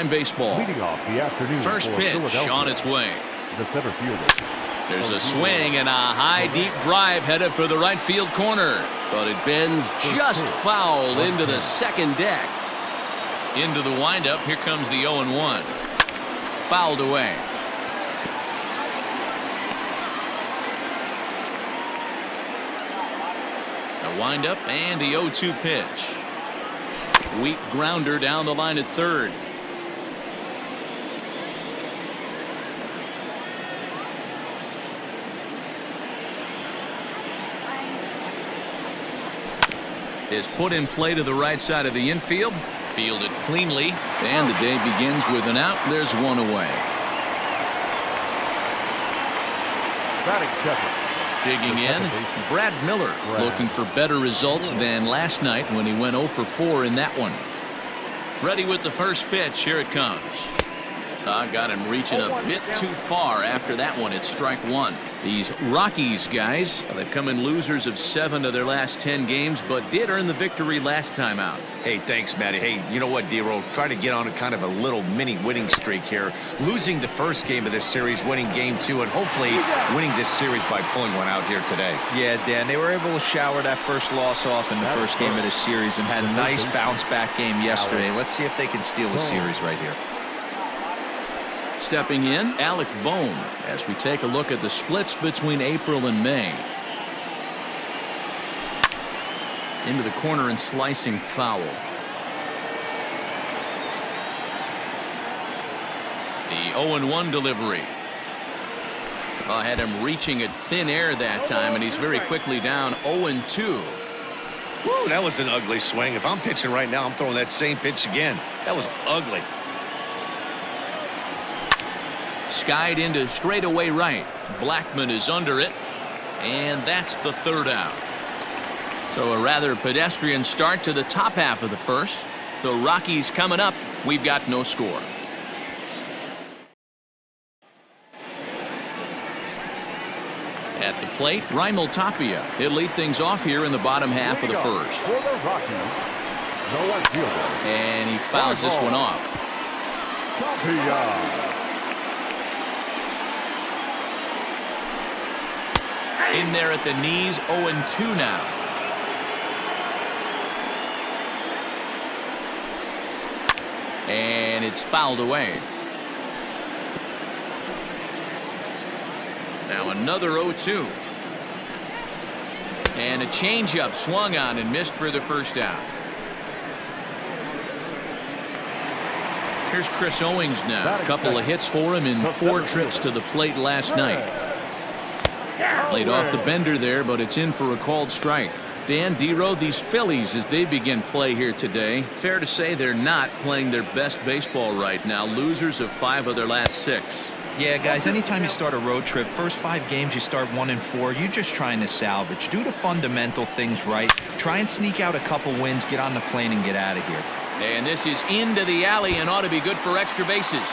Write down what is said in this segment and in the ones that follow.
time baseball. First pitch on its way. The center fielder. There's a swing and a high deep drive headed for the right field corner, but it bends just foul into the second deck. Into the windup. Here comes the 0-1. Fouled away. A windup and the 0-2 pitch. Weak grounder down the line at third. Is put in play to the right side of the infield. Fielded cleanly, and the day begins with an out. There's one away. Digging in, Brad Miller, looking for better results than last night when he went 0 for 4 in that one. Ready with the first pitch. Here it comes. Got him reaching a bit too far after that one. It's strike one. These Rockies guys, they've come in losers of 7 of their last 10 games, but did earn the victory last time out. Hey, thanks, Matty. Hey, you know what, D-Roll? Try to get on a kind of a little mini winning streak here. Losing the first game of this series, winning game 2, and hopefully winning this series by pulling one out here today. Yeah, Dan, they were able to shower that first loss off in the first game of this series and had a nice bounce-back game yesterday. Let's see if they can steal the series right here. Stepping in, Alec Bohm, as we take a look at the splits between April and May. Into the corner and slicing foul. The 0-1 delivery. Had him reaching at thin air that time, and he's very quickly down 0-2. Woo, that was an ugly swing. If I'm pitching right now, I'm throwing that same pitch again. That was ugly. Skied into straightaway right. Blackman is under it, and that's the third out. So a rather pedestrian start to the top half of the first. The Rockies coming up. We've got no score. At the plate, Raimel Tapia. He'll lead things off here in the bottom half of the first. And he fouls this one off. In there at the knees, 0-2 now. And it's fouled away. Now another 0-2. And a changeup swung on and missed for the first out. Here's Chris Owings now. A couple of hits for him in 4 trips to the plate last night. Laid off the bender there, but it's in for a called strike. Dan, D-Row, these Phillies, as they begin play here today, fair to say they're not playing their best baseball right now. Losers of 5 of their last 6. Yeah, guys, anytime you start a road trip, first 5 games you start 1-4, you're just trying to salvage. Do the fundamental things right. Try and sneak out a couple wins, get on the plane, and get out of here. And this is into the alley and ought to be good for extra bases.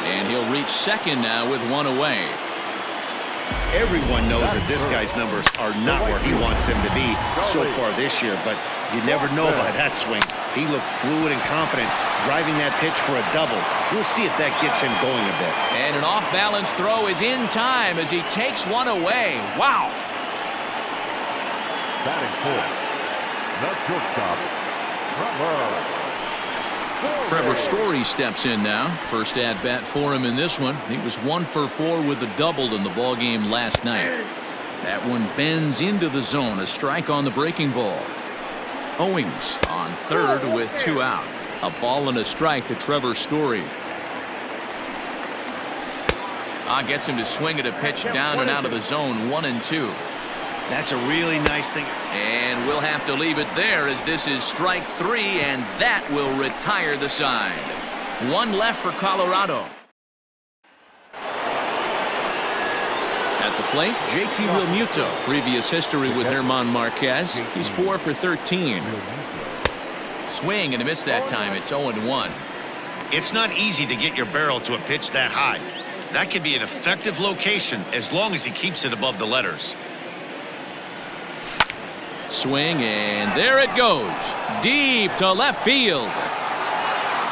And he'll reach second now with 1 away. Everyone knows that this guy's numbers are not where he wants them to be so far this year, but you never know by that swing. He looked fluid and confident, driving that pitch for a double. We'll see if that gets him going a bit. And an off-balance throw is in time as he takes 1 away. Wow. Batting fourth, the shortstop, Trevor Story steps in now. First at bat for him in this one. He was 1 for 4 with a double in the ball game last night. That one bends into the zone. A strike on the breaking ball. Owings on third with 2 out. A ball and a strike to Trevor Story. Gets him to swing at a pitch down and out of the zone. 1-2. That's a really nice thing. And we'll have to leave it there as this is strike 3, and that will retire the side. 1 left for Colorado. At the plate, JT Realmuto. Previous history with German Marquez. He's 4 for 13. Swing and a miss that time. It's 0-1. It's not easy to get your barrel to a pitch that high. That could be an effective location as long as he keeps it above the letters. Swing, and there it goes. Deep to left field.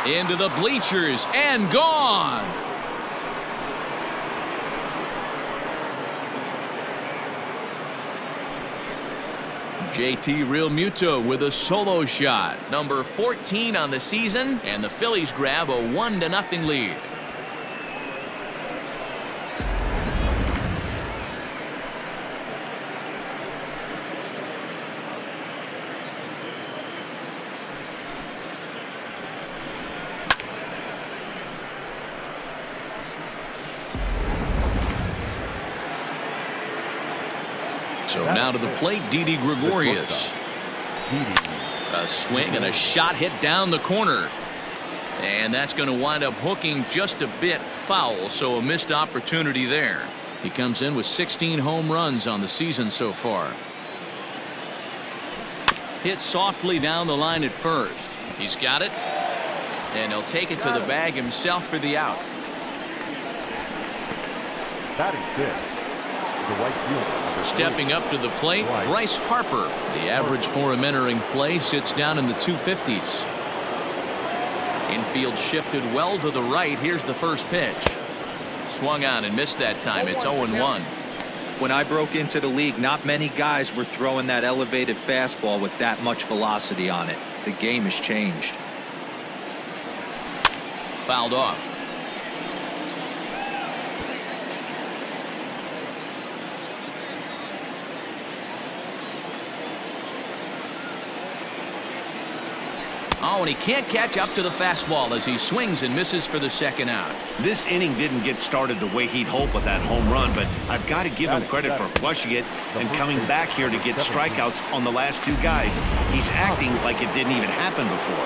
Into the bleachers and gone. JT Realmuto with a solo shot. Number 14 on the season, and the Phillies grab a 1-0 lead. So now to the plate, Didi Gregorius. A swing and a shot hit down the corner. And that's going to wind up hooking just a bit foul, so a missed opportunity there. He comes in with 16 home runs on the season so far. Hit softly down the line at first. He's got it. And he'll take it to the bag himself for the out. Batting fifth, the right fielder. Stepping up to the plate, Bryce Harper. The average for him entering play sits down in the 250s. Infield shifted well to the right. Here's the first pitch. Swung on and missed that time. It's 0-1. When I broke into the league, not many guys were throwing that elevated fastball with that much velocity on it. The game has changed. Fouled off. Oh, and he can't catch up to the fastball as he swings and misses for the second out. This inning didn't get started the way he'd hoped with that home run, but I've got to give him credit for flushing it and coming back here to get strikeouts on the last two guys. He's acting like it didn't even happen before.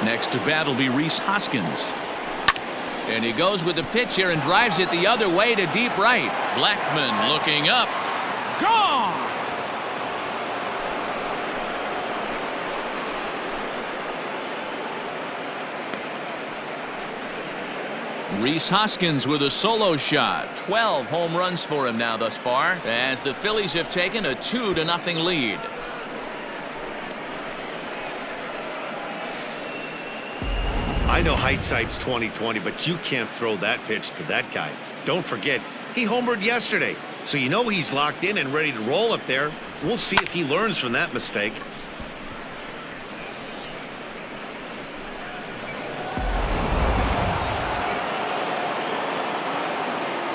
Next to bat will be Rhys Hoskins. And he goes with the pitch here and drives it the other way to deep right. Blackmon looking up. Gone! Rhys Hoskins with a solo shot. 12 home runs for him now thus far, as the Phillies have taken a 2-0 lead. I know hindsight's 20/20, but you can't throw that pitch to that guy. Don't forget, he homered yesterday, so you know he's locked in and ready to roll up there. We'll see if he learns from that mistake.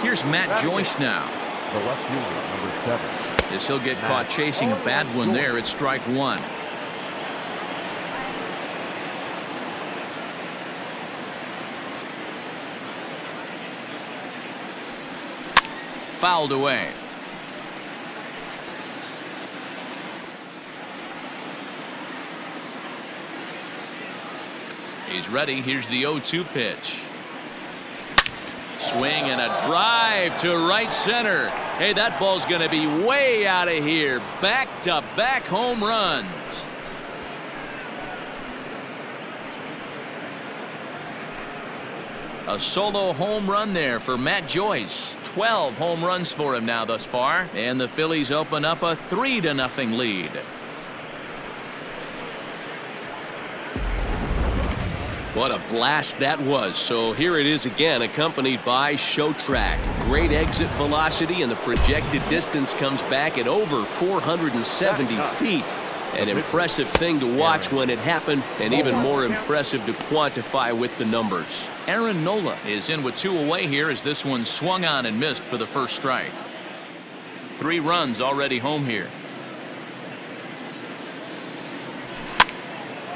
Here's Matt Joyce now. The left fielder, number 7. As he'll get caught chasing a bad one there at strike one. Fouled away. He's ready. Here's the 0-2 pitch. Swing and a drive to right center. Hey, that ball's going to be way out of here. Back-to-back home runs. A solo home run there for Matt Joyce. 12 home runs for him now thus far. And the Phillies open up a 3-0 lead. What a blast that was. So here it is again, accompanied by show track. Great exit velocity, and the projected distance comes back at over 470 feet. An impressive thing to watch when it happened, and even more impressive to quantify with the numbers. Aaron Nola is in with 2 away here as this one swung on and missed for the first strike. 3 runs already home here.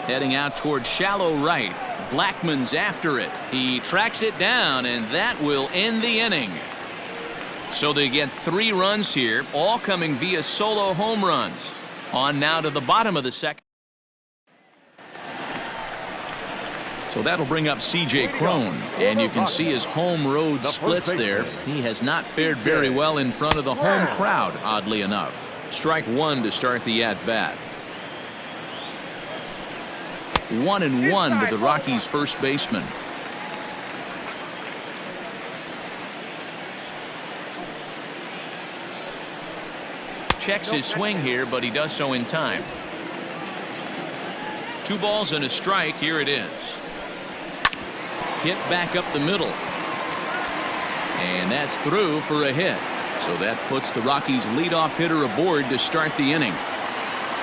Heading out towards shallow right. Blackmon's after it. He tracks it down, and that will end the inning. So they get 3 runs here, all coming via solo home runs. On now to the bottom of the second. So that'll bring up C.J. Cron, and you can see his home road splits there. He has not fared very well in front of the home crowd, oddly enough. Strike 1 to start the at-bat. 1-1 to the Rockies' first baseman. Checks his swing here, but he does so in time. 2 balls and a strike. Here it is. Hit back up the middle. And that's through for a hit. So that puts the Rockies leadoff hitter aboard to start the inning.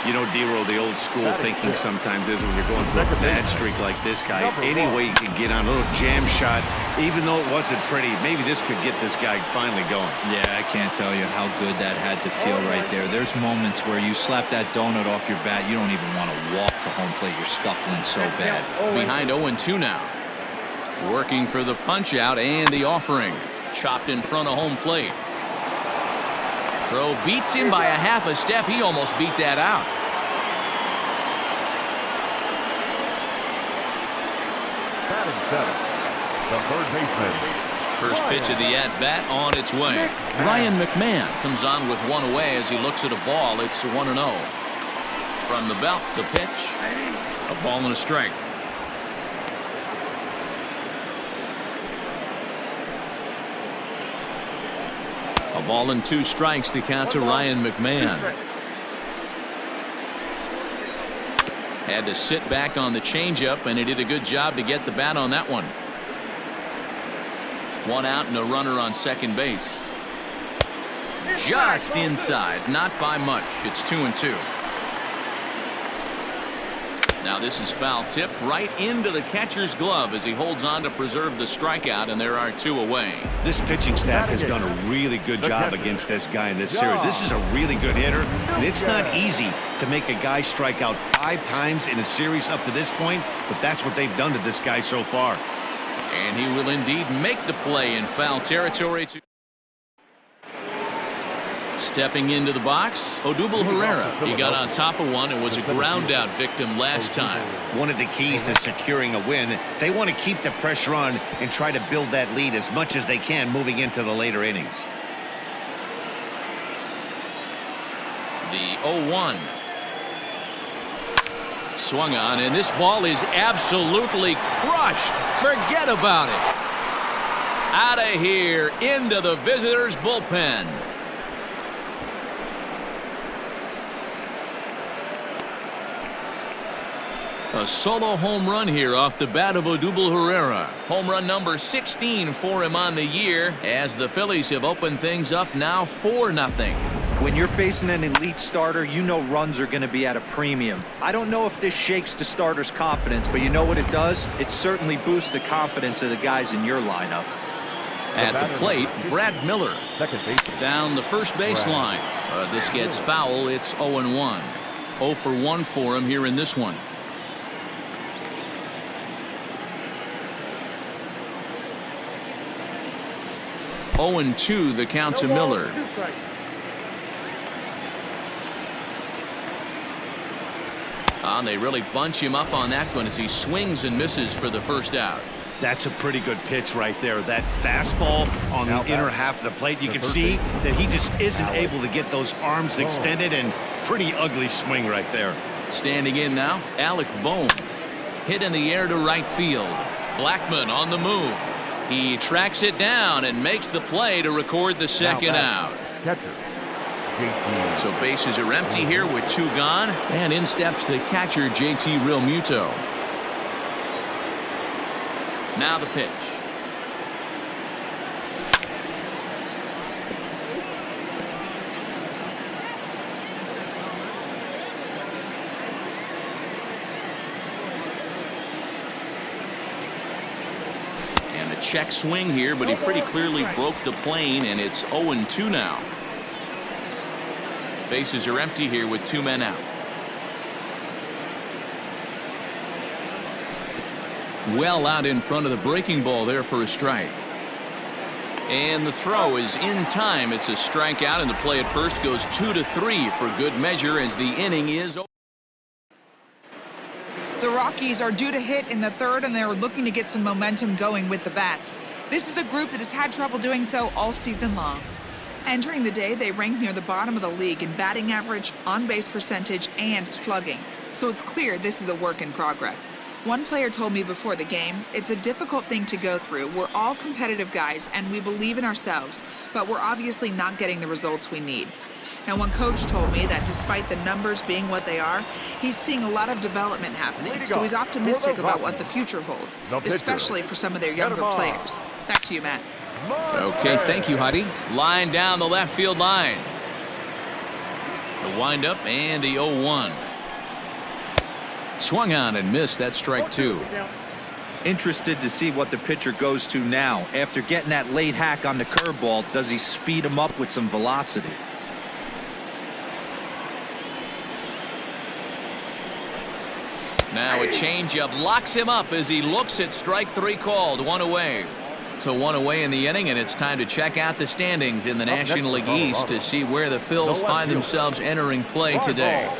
You know, D-Roll, the old school thinking sometimes is when you're going through a bad streak like this guy, any way you can get on a little jam shot, even though it wasn't pretty, maybe this could get this guy finally going. Yeah, I can't tell you how good that had to feel right there. There's moments where you slap that donut off your bat, you don't even want to walk to home plate. You're scuffling so bad. Behind 0-2 now. Working for the punch out and the offering. Chopped in front of home plate. Throw beats him by a half a step. He almost beat that out. Batting seventh, the third baseman. First pitch of the at-bat on its way. Ryan McMahon comes on with 1 away as he looks at a ball. It's 1-0. From the belt, the pitch. A ball and a strike. A ball and 2 strikes, the count to Ryan McMahon. Had to sit back on the changeup, and he did a good job to get the bat on that one. 1 out and a runner on second base. Just inside, not by much. It's 2-2. Now this is foul tipped right into the catcher's glove as he holds on to preserve the strikeout, and there are 2 away. This pitching staff has done a really good job against this guy in this series. This is a really good hitter, and it's not easy to make a guy strike out 5 times in a series up to this point, but that's what they've done to this guy so far. And he will indeed make the play in foul territory. Stepping into the box, Odubel Herrera. He got on top of one and was a ground out victim last time. One of the keys to securing a win, they want to keep the pressure on and try to build that lead as much as they can moving into the later innings. The 0-1. Swung on, and this ball is absolutely crushed. Forget about it. Out of here, into the visitors' bullpen. A solo home run here off the bat of Odubel Herrera. Home run number 16 for him on the year as the Phillies have opened things up now 4-0. When you're facing an elite starter, you know runs are going to be at a premium. I don't know if this shakes the starter's confidence, but you know what it does? It certainly boosts the confidence of the guys in your lineup. At the plate, Brad Miller. Down the first baseline. This gets foul. It's 0-1. 0 for 1 for him here in this one. Oh and 2 the count to Miller. And they really bunch him up on that one as he swings and misses for the first out. That's a pretty good pitch right there. That fastball on the inner half of the plate. You can see that he just isn't able to get those arms extended, and pretty ugly swing right there. Standing in now, Alec Bohm. Hit in the air to right field. Blackmon on the move. He tracks it down and makes the play to record the second out. So bases are empty here with 2 gone, and in steps the catcher JT Realmuto. Now the pitch. And a check swing here, but he pretty clearly broke the plane, and it's 0-2 now. Bases are empty here with 2 men out. Well out in front of the breaking ball there for a strike. And the throw is in time. It's a strikeout, and the play at first goes 2-3 for good measure as the inning is over. The Rockies are due to hit in the third, and they're looking to get some momentum going with the bats. This is a group that has had trouble doing so all season long. Entering the day, they ranked near the bottom of the league in batting average, on-base percentage, and slugging. So it's clear this is a work in progress. One player told me before the game, it's a difficult thing to go through. We're all competitive guys, and we believe in ourselves, but we're obviously not getting the results we need. Now, one coach told me that despite the numbers being what they are, he's seeing a lot of development happening. So he's optimistic about what the future holds, especially for some of their younger players. Back to you, Matt. Okay, thank you, Heidi. Line down the left field line. The windup and the 0-1. Swung on and missed. That strike two. Interested to see what the pitcher goes to now. After getting that late hack on the curveball, does he speed him up with some velocity? Now a changeup locks him up as he looks at strike three called. One away. So one away in the inning, and it's time to check out the standings in the National League East to see where the Phils find themselves entering play today.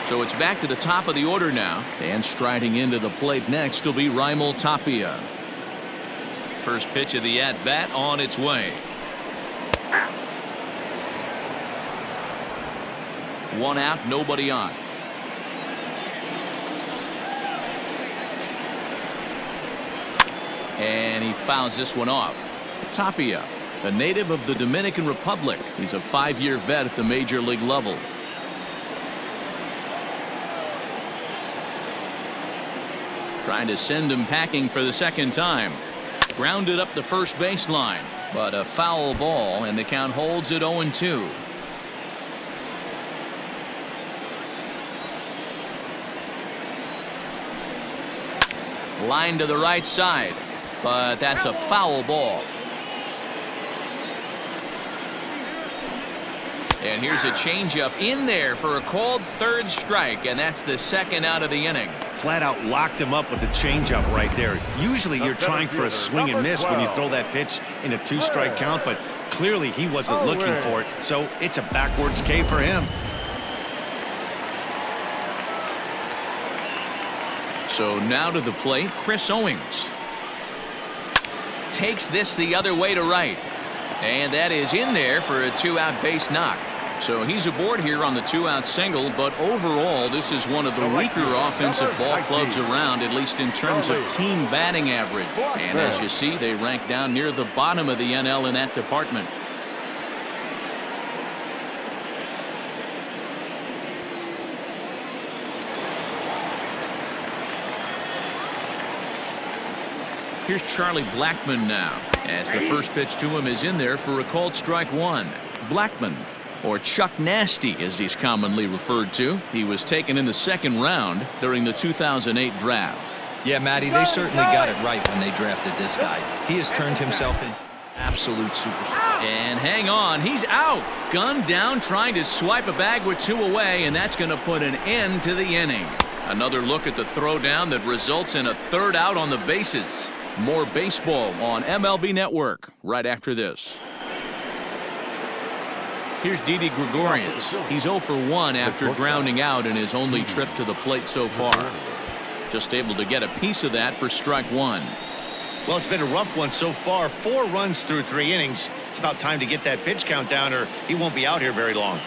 So it's back to the top of the order now, and striding into the plate next will be Raimel Tapia. First pitch of the at-bat on its way. One out, nobody on. And he fouls this one off. Tapia, a native of the Dominican Republic. He's a 5-year vet at the major league level. Trying to send him packing for the second time. Grounded up the first baseline, but a foul ball, and the count holds at 0-2. Line to the right side, but that's a foul ball. And here's a changeup in there for a called third strike, and that's the second out of the inning. Flat out locked him up with a changeup right there. Usually you're trying for a swing and miss when you throw that pitch in a 2-strike count, but clearly he wasn't looking for it, so it's a backwards K for him. So now to the plate, Chris Owings. Takes this the other way to right. And that is in there for a 2-out base knock. So he's aboard here on the 2-out single, but overall this is one of the weaker offensive ball clubs around, at least in terms of team batting average. And as you see, they rank down near the bottom of the NL in that department. Here's Charlie Blackmon now, as the first pitch to him is in there for a called strike one. Blackmon, or Chuck Nasty as he's commonly referred to. He was taken in the second round during the 2008 draft. Yeah, Matty, they certainly got it right when they drafted this guy. He has turned himself into absolute superstar. And hang on, he's out. Gunned down, trying to swipe a bag with 2 away, and that's going to put an end to the inning. Another look at the throwdown that results in a 3rd out on the bases. More baseball on MLB Network right after this. Here's Didi Gregorius. He's 0 for 1 after grounding out in his only trip to the plate so far. Just able to get a piece of that for strike one. Well, it's been a rough one so far. 4 runs through 3 innings. It's about time to get that pitch count down, or he won't be out here very long.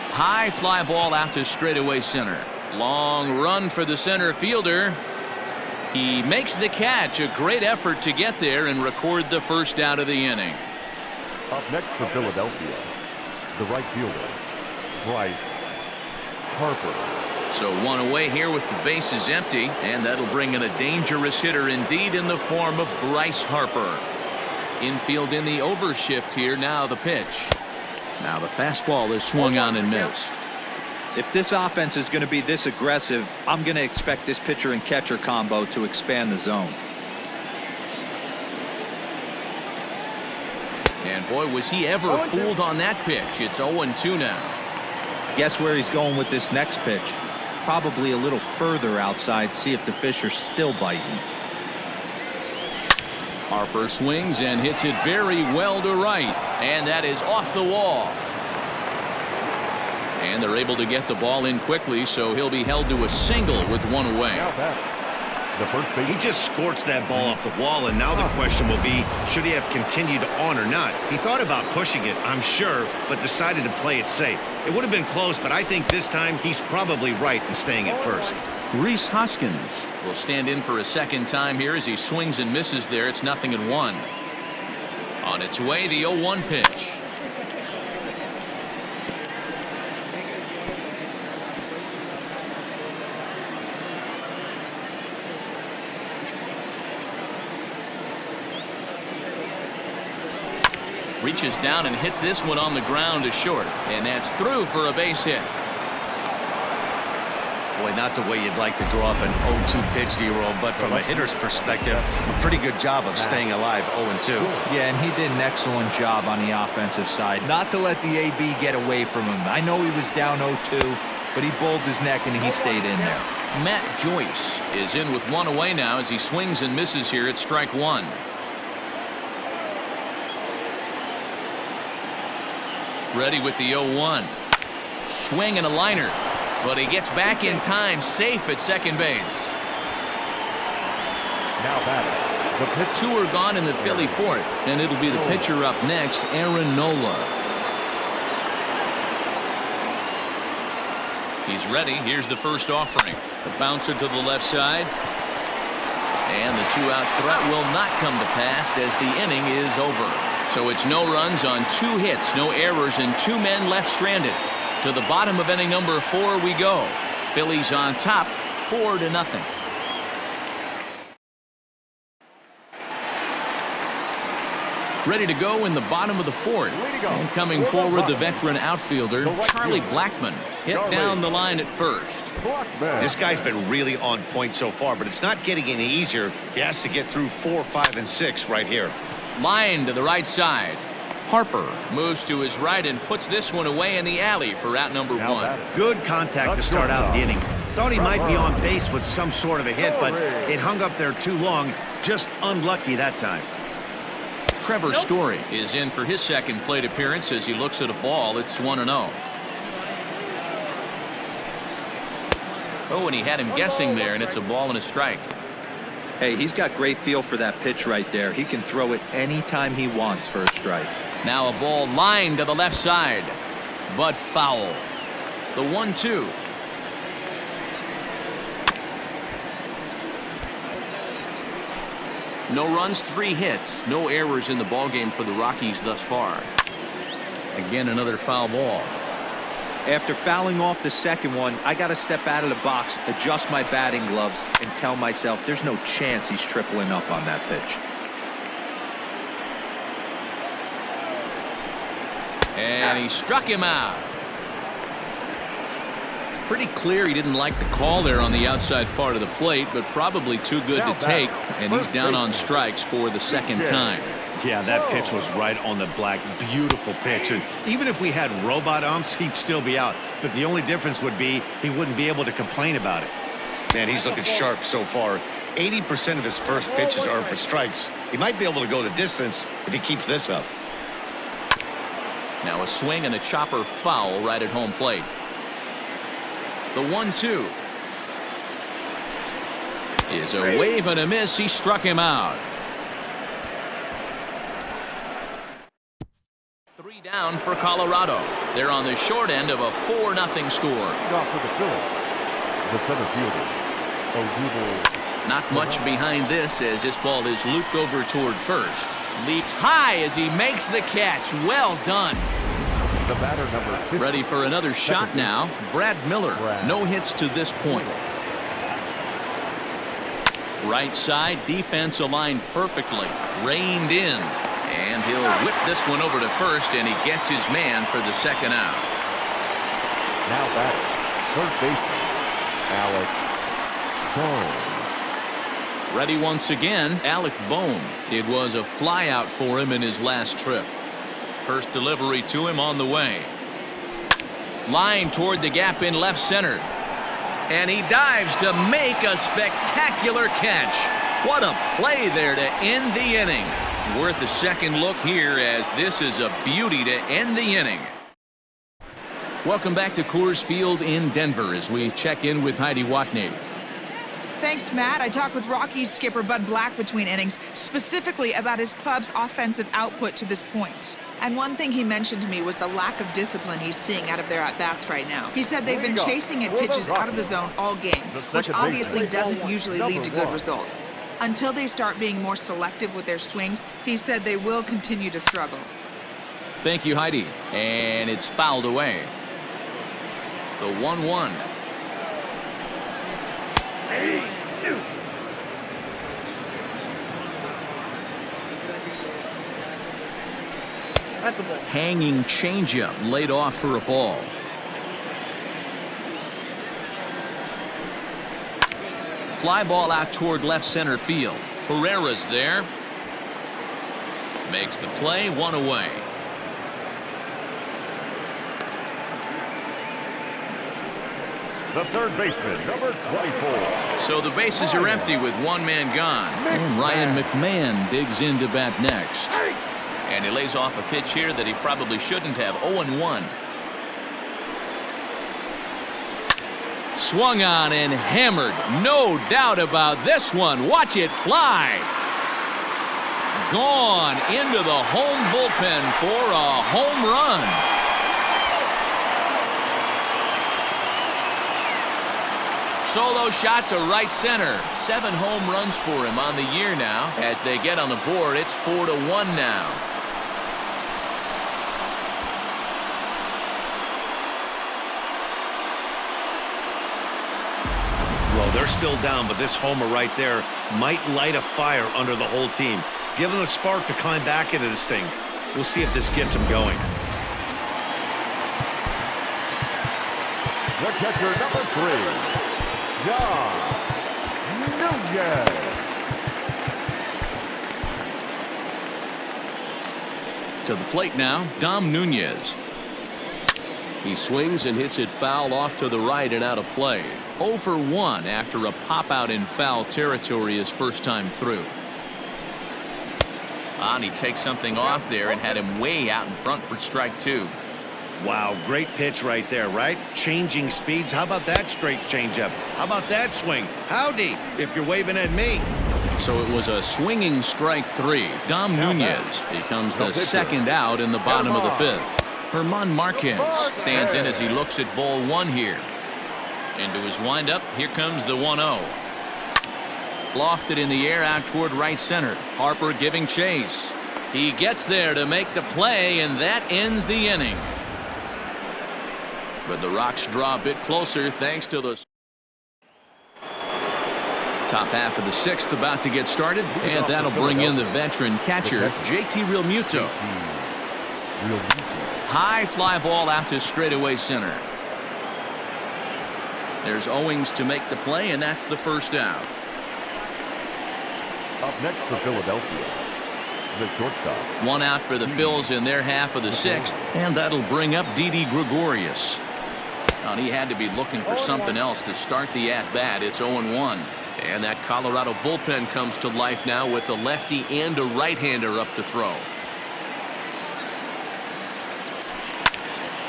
High fly ball out to straightaway center. Long run for the center fielder. He makes the catch. A great effort to get there and record the 1st out of the inning. Up next for Philadelphia, the right fielder, Bryce Harper. So 1 away here with the bases empty, and that'll bring in a dangerous hitter indeed in the form of Bryce Harper. Infield in the overshift here. Now the pitch. Now the fastball is swung on and missed. If this offense is going to be this aggressive, I'm going to expect this pitcher and catcher combo to expand the zone. And boy, was he ever fooled on that pitch. It's 0-2 now. Guess where he's going with this next pitch? Probably a little further outside, see if the fish are still biting. Harper swings and hits it very well to right, and that is off the wall. And they're able to get the ball in quickly, so he'll be held to a single with 1 away. He just scorched that ball off the wall, and now the question will be, should he have continued on or not? He thought about pushing it, I'm sure, but decided to play it safe. It would have been close, but I think this time he's probably right in staying at first. Rhys Hoskins will stand in for a second time here as he swings and misses there. It's 0-1. On its way, the 0-1 pitch. Reaches down and hits this one on the ground to short, and that's through for a base hit. Boy, not the way you'd like to draw up an 0-2 pitch, D-roll, but from a hitter's perspective, a pretty good job of staying alive 0-2. Yeah, and he did an excellent job on the offensive side. Not to let the AB get away from him. I know he was down 0-2, but he bowled his neck and he stayed in there. Matt Joyce is in with one away now as he swings and misses here at strike one. Ready with the 0-1. Swing and a liner. But he gets back in time, safe at second base. Now batting, the pitch. Two are gone in the Philly fourth, and it'll be the pitcher up next, Aaron Nola. He's ready. Here's the first offering. The bouncer to the left side. And the two-out threat will not come to pass as the inning is over. So it's no runs on 2 hits, no errors, and 2 men left stranded. To the bottom of inning number 4 we go. Phillies on top, 4-0. Ready to go in the bottom of the 4th. And coming forward, the veteran outfielder, Charlie Blackmon, hit down the line at first. This guy's been really on point so far, but it's not getting any easier. He has to get through 4, 5, and 6 right here. Line to the right side. Harper moves to his right and puts this one away in the alley for out number 1. Good contact to start out the inning. Thought he might be on base with some sort of a hit, but it hung up there too long. Just unlucky that time. Trevor Story is in for his second plate appearance as he looks at a ball. It's 1-0. Oh, and he had him guessing there, and it's a ball and a strike. Hey, he's got great feel for that pitch right there. He can throw it anytime he wants for a strike. Now a ball lined to the left side, but foul. The 1-2. No runs, 3 hits, no errors in the ballgame for the Rockies thus far. Again, another foul ball. After fouling off the second one, I got to step out of the box, adjust my batting gloves, and tell myself there's no chance he's tripling up on that pitch. And he struck him out. Pretty clear he didn't like the call there on the outside part of the plate, but probably too good to take, and he's down on strikes for the second time. Yeah, that pitch was right on the black. Beautiful pitch. And even if we had robot umps, he'd still be out. But the only difference would be he wouldn't be able to complain about it. Man, he's looking sharp so far. 80% of his first pitches are for strikes. He might be able to go the distance if he keeps this up. Now a swing and a chopper foul right at home plate. The 1-2 is a wave and a miss. He struck him out. 3 down for Colorado. They're on the short end of a 4-0 score. Off for the Phillies, the center fielder, Not much behind this as this ball is looped over toward first. Leaps high as he makes the catch. Well done. the batter number 50. Ready for another shot now. Brad Miller. No hits to this point. Right side defense aligned perfectly. Reined in. And he'll whip this one over to first, and he gets his man for the second out. Now batting, third baseman, Alec Bohm. Ready once again, Alec Bohm. It was a flyout for him in his last trip. First delivery to him on the way. Line toward the gap in left center. And he dives to make a spectacular catch. What a play there to end the inning. Worth a second look here, as this is a beauty to end the inning. Welcome back to Coors Field in Denver as we check in with Heidi Watney. Thanks, Matt. I talked with Rockies skipper Bud Black between innings, specifically about his club's offensive output to this point. And one thing he mentioned to me was the lack of discipline he's seeing out of their at-bats right now. He said they've been chasing at pitches out of the zone all game, which obviously doesn't usually lead to good results. Until they start being more selective with their swings, he said they will continue to struggle. Thank you, Heidi. And it's fouled away. The 1-1. Hanging changeup laid off for a ball. Fly ball out toward left center field. Herrera's there. Makes the play, one away. The third baseman, number 24. So the bases are empty with one man gone. And Ryan McMahon digs in to bat next. And he lays off a pitch here that he probably shouldn't have. 0-1. Swung on and hammered. No doubt about this one. Watch it fly. Gone into the home bullpen for a home run. Solo shot to right center. 7 home runs for him on the year now. As they get on the board, it's 4-1 now. Well, they're still down, but this homer right there might light a fire under the whole team. Give them a spark to climb back into this thing. We'll see if this gets them going. The catcher, number 3. John Nunez. To the plate now, Dom Nunez. He swings and hits it foul off to the right and out of play. 0 for 1 after a pop out in foul territory his first time through. And he takes something off there and had him way out in front for strike 2. Wow, great pitch right there, right? Changing speeds. How about that straight changeup? How about that swing? Howdy, if you're waving at me. So it was a swinging strike 3. Dom Nunez becomes the second out in the bottom of the 5th. Herman Marquez stands in as he looks at ball 1 here. Into his windup, here comes the 1-0. Lofted in the air out toward right center. Harper giving chase. He gets there to make the play, and that ends the inning. But the Rocks draw a bit closer thanks to the top half of the 6th about to get started, and that'll bring in the veteran catcher JT Realmuto. High fly ball out to straightaway center. There's Owings to make the play, and that's the first out. Up next for Philadelphia, the shortstop. 1 out for the Phils in their half of the 6th, and that'll bring up Didi Gregorius. And he had to be looking for something else to start the at-bat. It's 0-1. And that Colorado bullpen comes to life now with a lefty and a right-hander up to throw.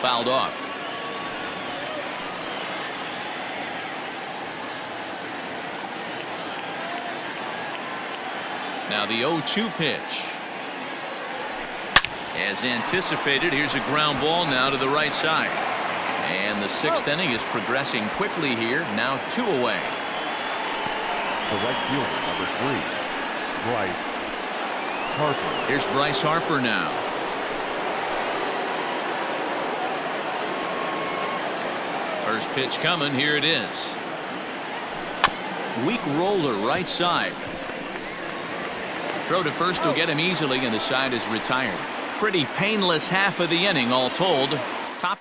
Fouled off. Now the 0-2 pitch. As anticipated, here's a ground ball now to the right side. And the 6th inning is progressing quickly here. Now 2 away. The right fielder, number 3, Bryce Harper. Here's Bryce Harper now. First pitch coming. Here it is. Weak roller right side. Throw to first will get him easily, and the side is retired. Pretty painless half of the inning all told. Top.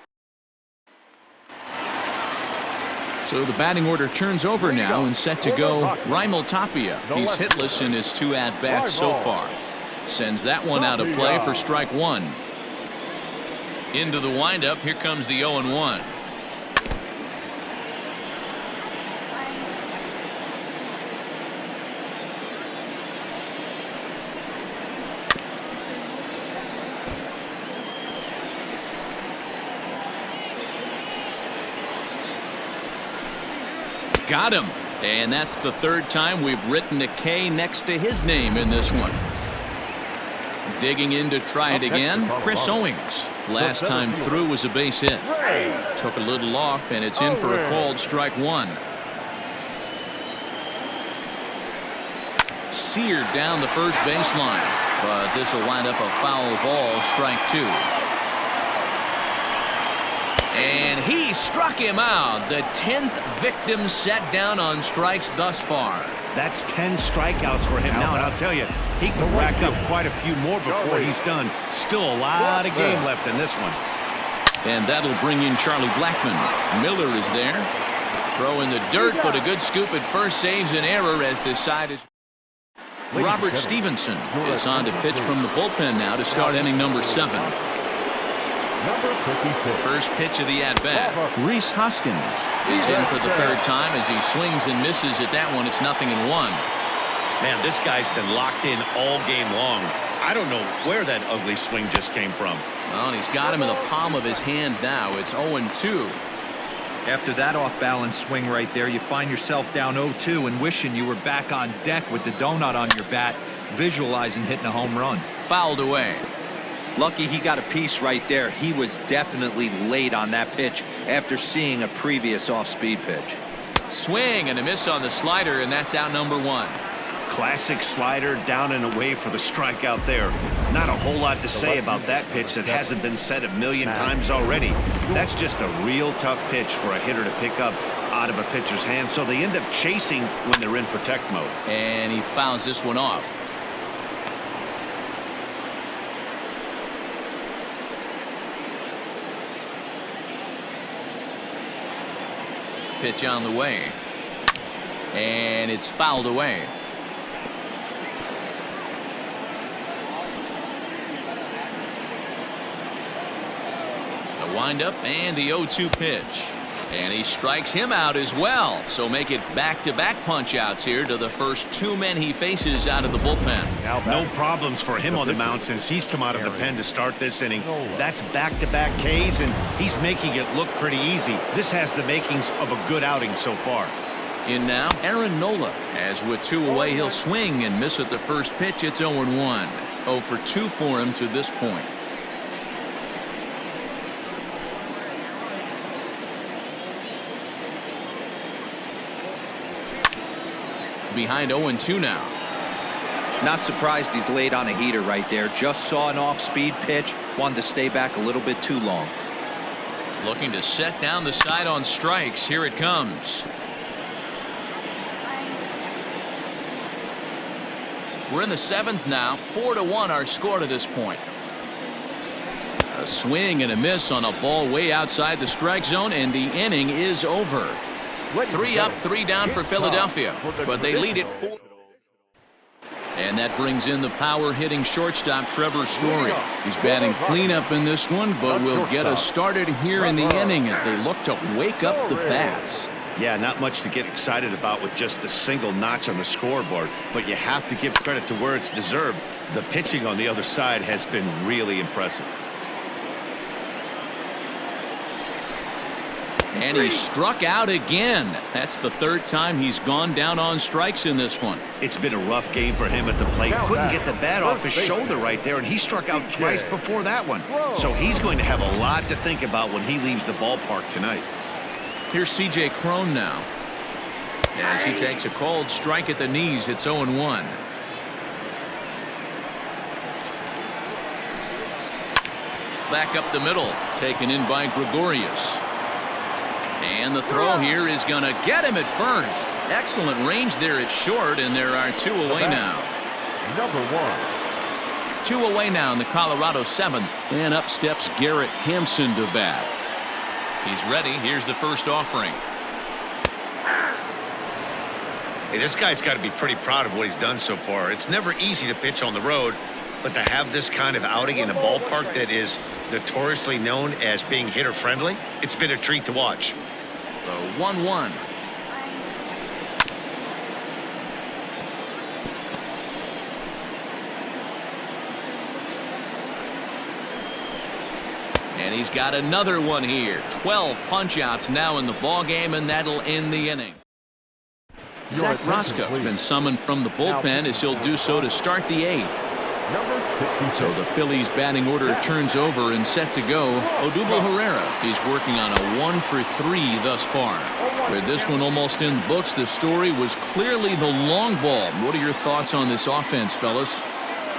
So the batting order turns over now and set to go Raimel Tapia. He's hitless in his 2 at-bats so far. Sends that one out of play for strike 1. Into the windup. Here comes the 0-1. Got him. And that's the 3rd time we've written a K next to his name in this one. Digging in to try it again, Chris Owings. Last time through was a base hit. Took a little off, and it's in for a called strike one. Seared down the first baseline, but this will wind up a foul ball, strike two. And he struck him out. The 10th victim set down on strikes thus far. That's 10 strikeouts for him now, and I'll tell you, he can rack up quite a few more before he's done. Still a lot of game left in this one. And that'll bring in Charlie Blackmon. Miller is there. Throw in the dirt, but a good scoop at first saves an error as this side is. Robert Stevenson is on to pitch from the bullpen now to start inning number 7. First pitch of the at-bat. Rhys Hoskins is in for the third time as he swings and misses at that one. It's 0-1. Man, this guy's been locked in all game long. I don't know where that ugly swing just came from. Well, and he's got him in the palm of his hand now. It's 0-2. After that off-balance swing right there, you find yourself down 0-2 and wishing you were back on deck with the donut on your bat, visualizing hitting a home run. Fouled away. Lucky he got a piece right there. He was definitely late on that pitch after seeing a previous off-speed pitch. Swing and a miss on the slider, and that's out number 1. Classic slider down and away for the strikeout there. Not a whole lot to say about that pitch that hasn't been said a million times already. That's just a real tough pitch for a hitter to pick up out of a pitcher's hand, so they end up chasing when they're in protect mode. And he fouls this one off. Pitch on the way, and it's fouled away. The windup and the 0-2 pitch, and he strikes him out as well. So make it back-to-back punch-outs here to the first 2 men he faces out of the bullpen. No problems for him on the mound since he's come out of the pen to start this inning. That's back-to-back Ks, and he's making it look pretty easy. This has the makings of a good outing so far. In now, Aaron Nola, as with 2 away, he'll swing and miss at the first pitch. It's 0-1. 0 for 2 for him to this point. Behind 0-2 now. Not surprised he's late on a heater right there. Just saw an off-speed pitch. Wanted to stay back a little bit too long. Looking to set down the side on strikes. Here it comes. We're in the 7th now. 4-1 our score to this point. A swing and a miss on a ball way outside the strike zone, and the inning is over. 3 up, 3 down for Philadelphia, but they lead it 4. And that brings in the power-hitting shortstop Trevor Story. He's batting cleanup in this one, but will get us started here in the inning as they look to wake up the bats. Yeah, not much to get excited about with just a single notch on the scoreboard, but you have to give credit to where it's deserved. The pitching on the other side has been really impressive. And he struck out again. That's the 3rd time he's gone down on strikes in this one. It's been a rough game for him at the plate. Couldn't get the bat off his shoulder right there, and he struck out twice before that one. So he's going to have a lot to think about when he leaves the ballpark tonight. Here's C.J. Cron now. As he takes a called strike at the knees, it's 0-1. Back up the middle, taken in by Gregorius. And the throw here is going to get him at first. Excellent range there at short, and there are 2 away now. Number 1. 2 away now in the Colorado 7th. And up steps Garrett Hampson to bat. He's ready. Here's the first offering. Hey, this guy's got to be pretty proud of what he's done so far. It's never easy to pitch on the road, but to have this kind of outing in a ballpark that is notoriously known as being hitter-friendly, it's been a treat to watch. The 1-1. And he's got another one here. 12 punch-outs now in the ballgame, and that'll end the inning. Zach Roscoe's been summoned from the bullpen as he'll do so to start the 8th. Number 66. So the Phillies batting order turns over and set to go. Odubel Herrera is working on a 1 for 3 thus far. With this one almost in the books, the story was clearly the long ball. What are your thoughts on this offense, fellas?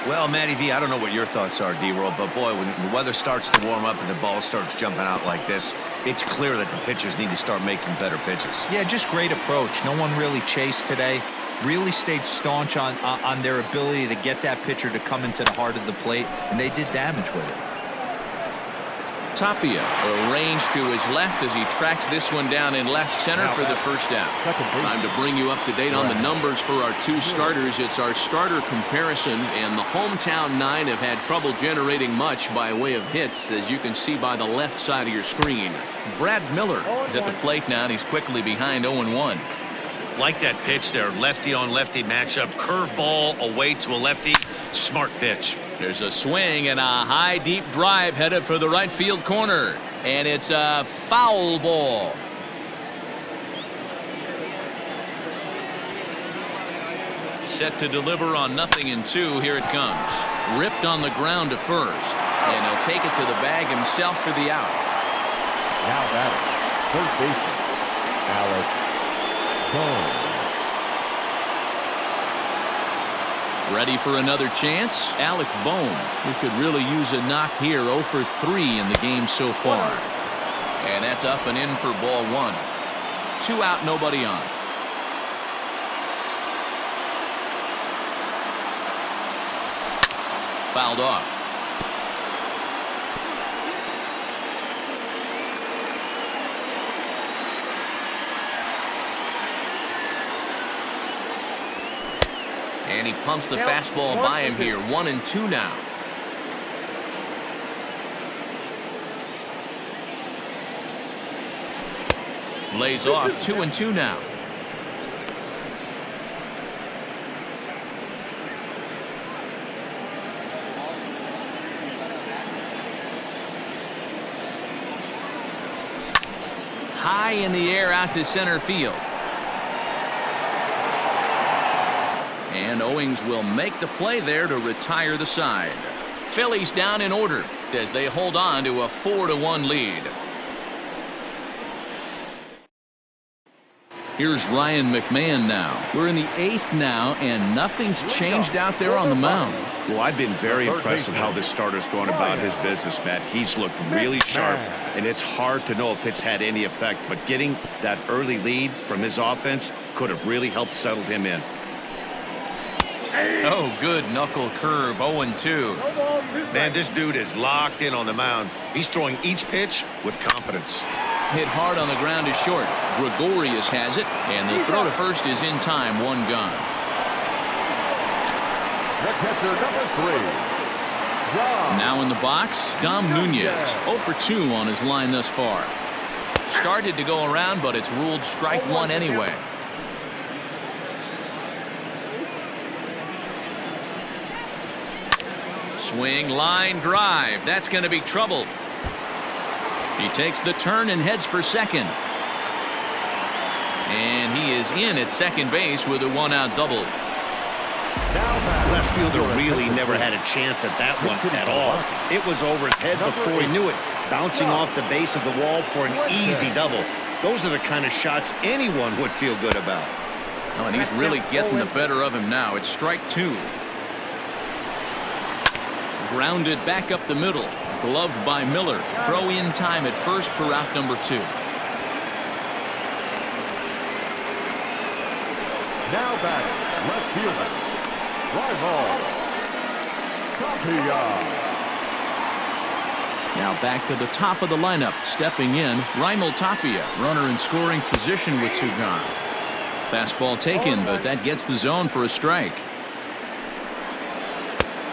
Well, Matty V, I don't know what your thoughts are, D-Roll, but boy, when the weather starts to warm up and the ball starts jumping out like this, it's clear that the pitchers need to start making better pitches. Yeah, just great approach. No one really chased today. Really stayed staunch on their ability to get that pitcher to come into the heart of the plate, and they did damage with it. Tapia arranged to his left as he tracks this one down in left center for the first out. Time to bring you up to date on the numbers for our two starters. It's our starter comparison, and the hometown 9 have had trouble generating much by way of hits, as you can see by the left side of your screen. Brad Miller is at the plate now, and he's quickly behind 0-1. Like that pitch there, lefty on lefty matchup, curveball away to a lefty, smart pitch. There's a swing and a high deep drive headed for the right field corner, and it's a foul ball. Set to deliver on 0-2. Here it comes. Ripped on the ground to first, and he'll take it to the bag himself for the out. Now batting, third baseman, Alex Bohm. Ready for another chance? Alec Bohm, who could really use a knock here. 0 for 3 in the game so far. And that's up and in for ball 1. 2 out, nobody on. Fouled off. And he pumps the fastball by him here. 1-2 now. Lays off. 2-2 now. High in the air out to center field. And Owings will make the play there to retire the side. Phillies down in order as they hold on to a 4-1 lead. Here's Ryan McMahon now. We're in the 8th now, and nothing's changed out there on the mound. Well, I've been very impressed with how this starter's going about his business, Matt. He's looked really sharp, and it's hard to know if it's had any effect, but getting that early lead from his offense could have really helped settle him in. Oh, good knuckle curve. 0-2. Man, this dude is locked in on the mound. He's throwing each pitch with confidence. Hit hard on the ground is short. Gregorius has it, and the throw to first is in time. 1 gone. The catcher, number 3, John. Now in the box, Dom Nunez. 0 for 2 on his line thus far. Started to go around, but it's ruled strike 1 anyway. Swing, line, drive. That's going to be trouble. He takes the turn and heads for second. And he is in at second base with a 1-out double. Left fielder really never had a chance at that one at all. It was over his head before he knew it, bouncing off the base of the wall for an easy double. Those are the kind of shots anyone would feel good about. Oh, and he's really getting the better of him now. It's strike 2. Grounded back up the middle. Gloved by Miller. Throw in time at first for out number 2. Now batting, left fielder, Rival Tapia. Now back to the top of the lineup. Stepping in, Raimel Tapia. Runner in scoring position with 2 gone. Fastball taken, but that gets the zone for a strike.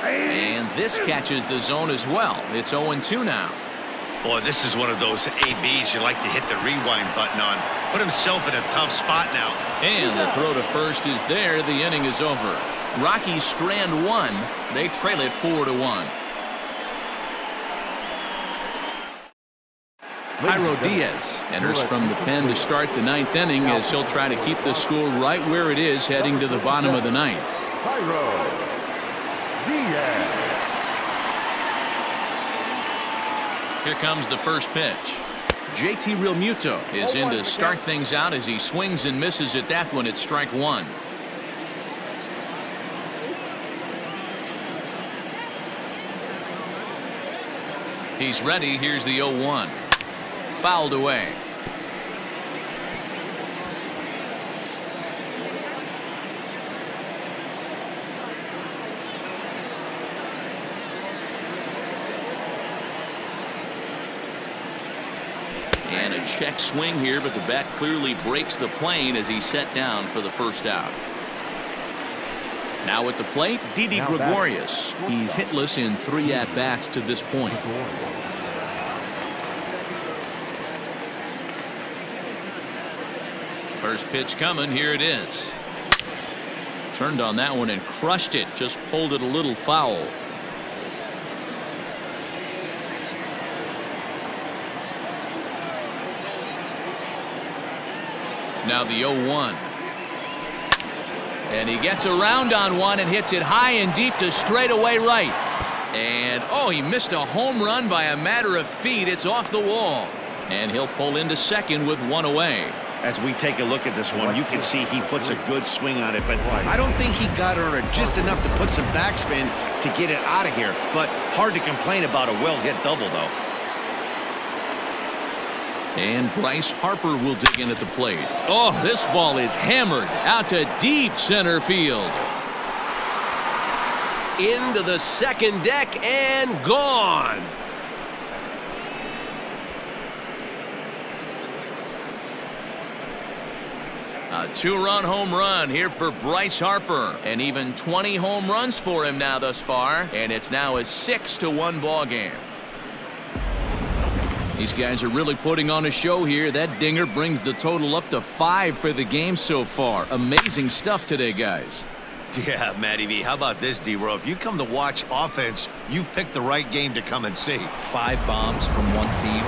And this catches the zone as well. It's 0-2 now. Boy, this is one of those ABs you like to hit the rewind button on. Put himself in a tough spot now. And the throw to first is there. The inning is over. Rockies strand 1. They trail it 4-1. Jairo Diaz enters from the pen to start the 9th inning as he'll try to keep the score right where it is heading to the bottom of the 9th. Here comes the first pitch. JT Realmuto is in to start things out as he swings and misses at that one at strike one. He's ready. Here's the 0-1. Fouled away. And a check swing here, but the bat clearly breaks the plane as he's set down for the first out. Now at the plate, Didi Gregorius. He's hitless in 3 at-bats to this point. First pitch coming. Here it is. Turned on that one and crushed it. Just pulled it a little foul. Now the 0-1. And he gets around on one and hits it high and deep to straightaway right. And oh, he missed a home run by a matter of feet. It's off the wall. And he'll pull into second with 1 away. As we take a look at this one, you can see he puts a good swing on it, but I don't think he got her just enough to put some backspin to get it out of here. But hard to complain about a well-hit double, though. And Bryce Harper will dig in at the plate. Oh, this ball is hammered out to deep center field. Into the second deck and gone. A 2-run home run here for Bryce Harper, and even 20 home runs for him now thus far, and it's now a 6-1 ball game. These guys are really putting on a show here. That dinger brings the total up to 5 for the game so far. Amazing stuff today, guys. Yeah, Matty V. How about this, D-Row? If you come to watch offense, you've picked the right game to come and see. 5 bombs from one team.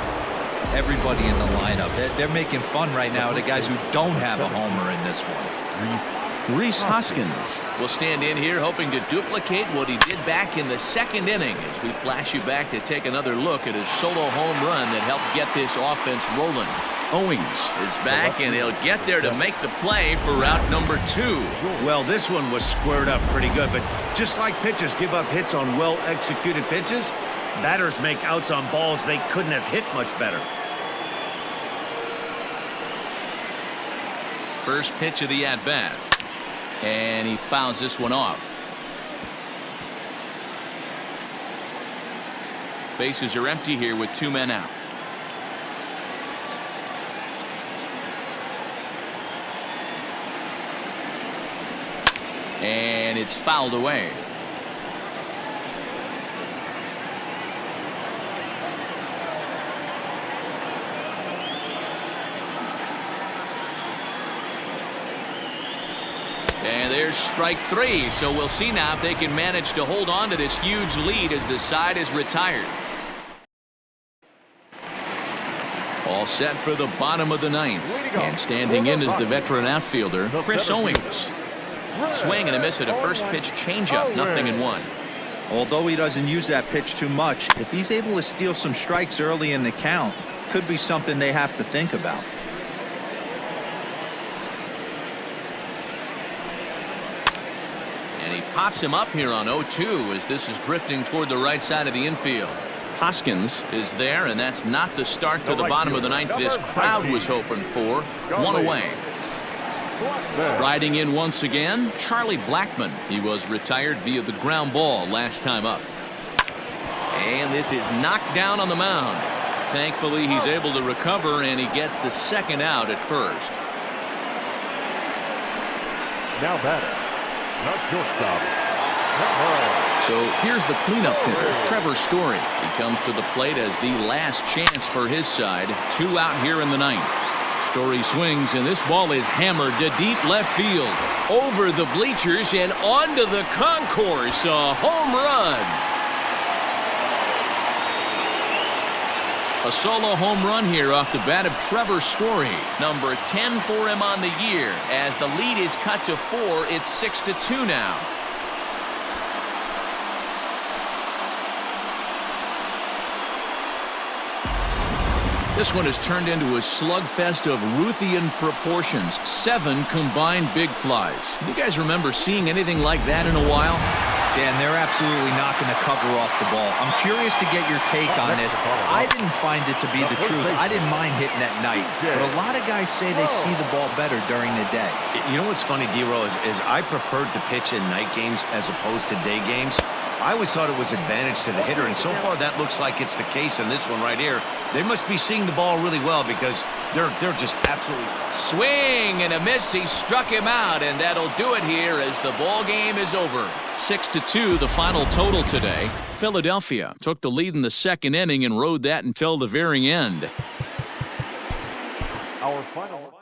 Everybody in the lineup. They're making fun right now of the guys who don't have a homer in this one. Rhys Hoskins will stand in here hoping to duplicate what he did back in the second inning as we flash you back to take another look at his solo home run that helped get this offense rolling. Owings is back, and he'll get there to make the play for route number 2. Well, this one was squared up pretty good, but just like pitchers give up hits on well-executed pitches, batters make outs on balls they couldn't have hit much better. First pitch of the at-bat. And he fouls this one off. Bases are empty here with 2 men out. And it's fouled away. And there's strike 3, so we'll see now if they can manage to hold on to this huge lead as the side is retired. All set for the bottom of the 9th. And standing in is the veteran outfielder, Chris Owings. Swing and a miss at a first pitch changeup, 0-1. Although he doesn't use that pitch too much, if he's able to steal some strikes early in the count, could be something they have to think about. And he pops him up here on 0-2 as this is drifting toward the right side of the infield. Hoskins is there, and that's not the start to the bottom of the 9th this crowd was hoping for. 1 away. Riding in once again, Charlie Blackmon. He was retired via the ground ball last time up. And this is knocked down on the mound. Thankfully, he's able to recover, and he gets the second out at first. Now batter. Not shortstop. So here's the cleanup hitter, Trevor Story. He comes to the plate as the last chance for his side. 2 out here in the 9th. Story swings, and this ball is hammered to deep left field. Over the bleachers and onto the concourse. A home run. A solo home run here off the bat of Trevor Story. Number 10 for him on the year. As the lead is cut to 4, it's 6-2 now. This one has turned into a slugfest of Ruthian proportions. 7 combined big flies. Do you guys remember seeing anything like that in a while? Dan, they're absolutely not going to cover off the ball. I'm curious to get your take on this. I didn't find it to be the truth. I didn't mind hitting at night. But a lot of guys say they see the ball better during the day. You know what's funny, D-Row, is I preferred to pitch in night games as opposed to day games. I always thought it was advantage to the hitter, and so far that looks like it's the case in this one right here. They must be seeing the ball really well because they're just absolutely... Swing and a miss. He struck him out, and that'll do it here as the ball game is over. 6-2, the final total today. Philadelphia took the lead in the second inning and rode that until the very end. Our final